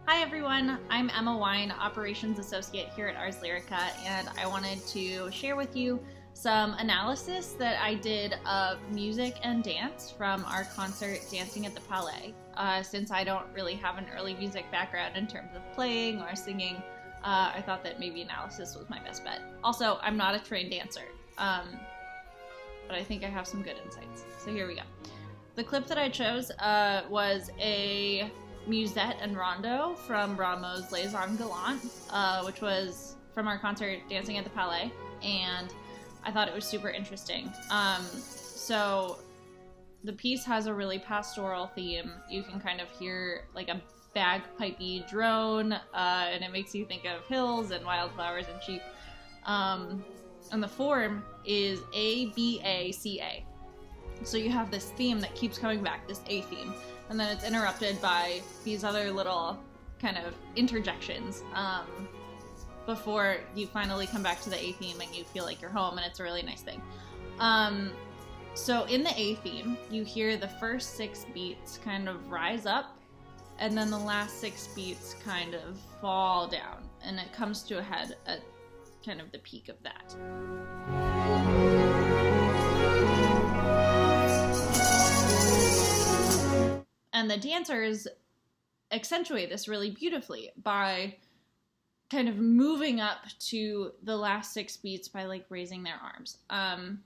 Hi everyone, I'm Emma Wine, Operations Associate here at Ars Lyrica, and I wanted to share with you some analysis that I did of music and dance from our concert Dancing at the Palais. Since I don't really have an early music background in terms of playing or singing, I thought that maybe analysis was my best bet. Also, I'm not a trained dancer, but I think I have some good insights. So here we go. The clip that I chose was a musette and rondo from Rameau's Les Armes Galantes, which was from our concert Dancing at the Palais, and I thought it was super interesting. So the piece has a really pastoral theme. You can kind of hear like a bagpipey drone, and it makes you think of hills and wildflowers and sheep. And the form is A-B-A-C-A. So you have this theme that keeps coming back, this A theme, and then it's interrupted by these other little kind of interjections before you finally come back to the A theme and you feel like you're home, and it's a really nice thing. So in the A theme, you hear the first 6 beats kind of rise up, and then the last 6 beats kind of fall down, and it comes to a head at kind of the peak of that. And the dancers accentuate this really beautifully by kind of moving up to the last 6 beats by like raising their arms. And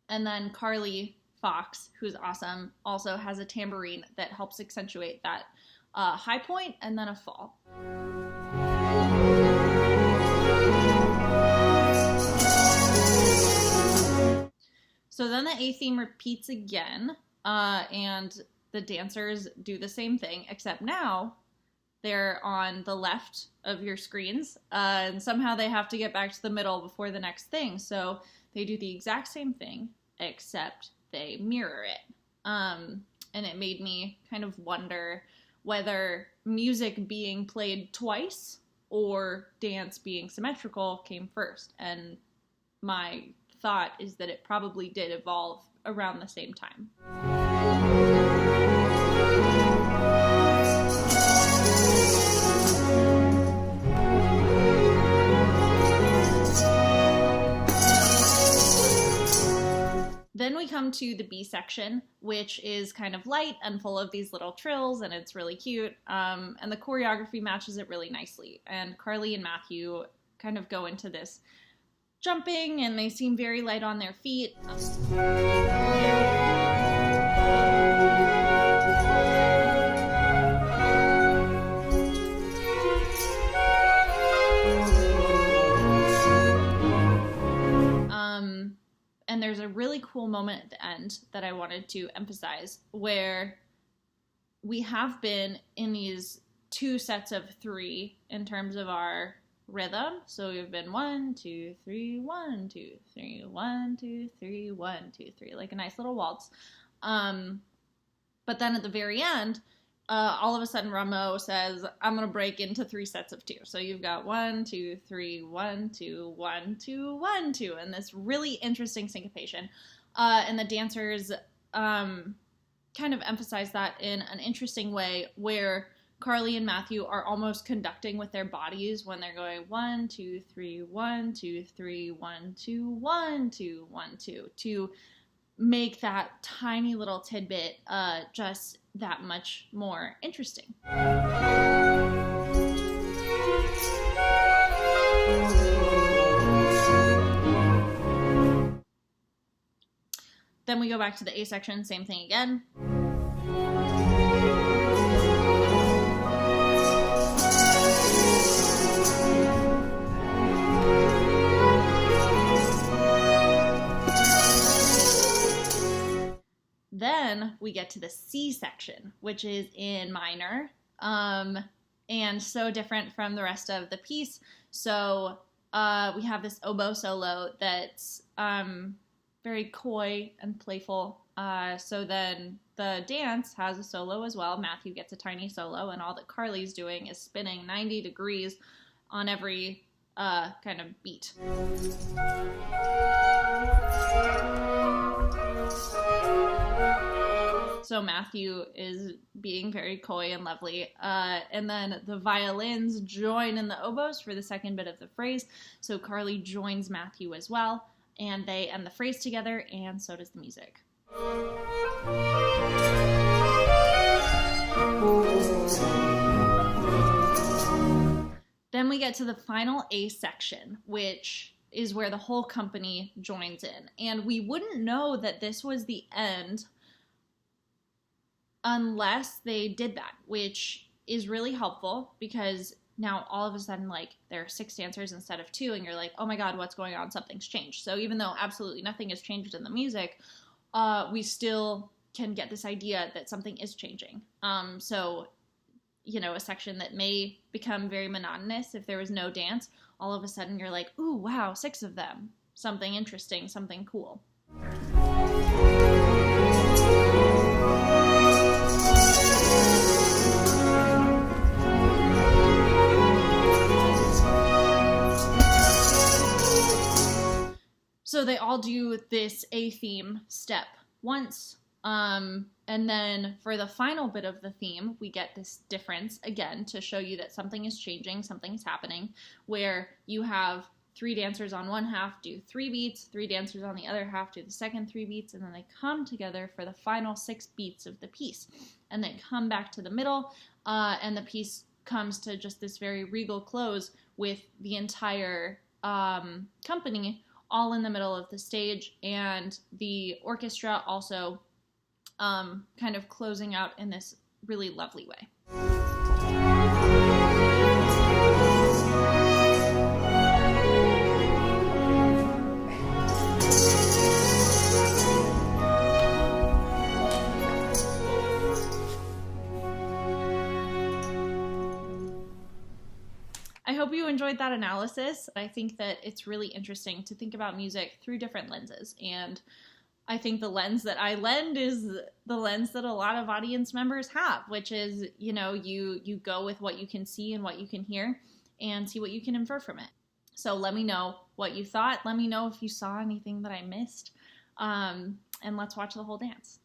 then Carly Fox, who's awesome, also has a tambourine that helps accentuate that high point and then a fall. So then the A theme repeats again, and the dancers do the same thing, except now they're on the left of your screens, and somehow they have to get back to the middle before the next thing. So they do the exact same thing, except they mirror it. And it made me kind of wonder whether music being played twice or dance being symmetrical came first. And my thought is that it probably did evolve around the same time. Then we come to the B section, which is kind of light and full of these little trills, and it's really cute. And the choreography matches it really nicely. And Carly and Matthew kind of go into this jumping, and they seem very light on their feet. And there's a really cool moment at the end that I wanted to emphasize, where we have been in these 2 sets of 3 in terms of our rhythm. So we've been 1, 2, 3, 1, 2, 3, 1, 2, 3, 1, 2, 3, like a nice little waltz. But then at the very end, all of a sudden Rameau says, I'm going to break into 3 sets of 2. So you've got 1, 2, 3, 1, 2, 1, 2, 1, 2, and this really interesting syncopation. And the dancers kind of emphasize that in an interesting way, where Carly and Matthew are almost conducting with their bodies when they're going 1, 2, 3, 1, 2, 3, 1, 2, 1, 2, 1, 2, to make that tiny little tidbit just that much more interesting. Then we go back to the A section, same thing again. Then we get to the C section, which is in minor, and so different from the rest of the piece. So we have this oboe solo that's very coy and playful. So then the dance has a solo as well. Matthew gets a tiny solo, and all that Carly's doing is spinning 90 degrees on every kind of beat. So Matthew is being very coy and lovely. And then the violins join in the oboes for the second bit of the phrase. So Carly joins Matthew as well, and they end the phrase together, and so does the music. Then we get to the final A section, which is where the whole company joins in. And we wouldn't know that this was the end unless they did that, which is really helpful because now all of a sudden, like, there are 6 dancers instead of 2, and you're like, oh my God, what's going on? Something's changed. So even though absolutely nothing has changed in the music, we still can get this idea that something is changing. So, you know, a section that may become very monotonous if there was no dance, all of a sudden you're like, ooh, wow, 6 of them. Something interesting, something cool. So they all do this A theme step once, and then for the final bit of the theme, we get this difference again to show you that something is changing, something is happening, where you have 3 dancers on one half do 3 beats, 3 dancers on the other half do the second 3 beats, and then they come together for the final 6 beats of the piece. And they come back to the middle, and the piece comes to just this very regal close with the entire company all in the middle of the stage, and the orchestra also kind of closing out in this really lovely way. I hope you enjoyed that analysis. I think that it's really interesting to think about music through different lenses, and I think the lens that I lend is the lens that a lot of audience members have, which is, you know, you go with what you can see and what you can hear and see what you can infer from it. So let me know what you thought. Let me know if you saw anything that I missed, and let's watch the whole dance.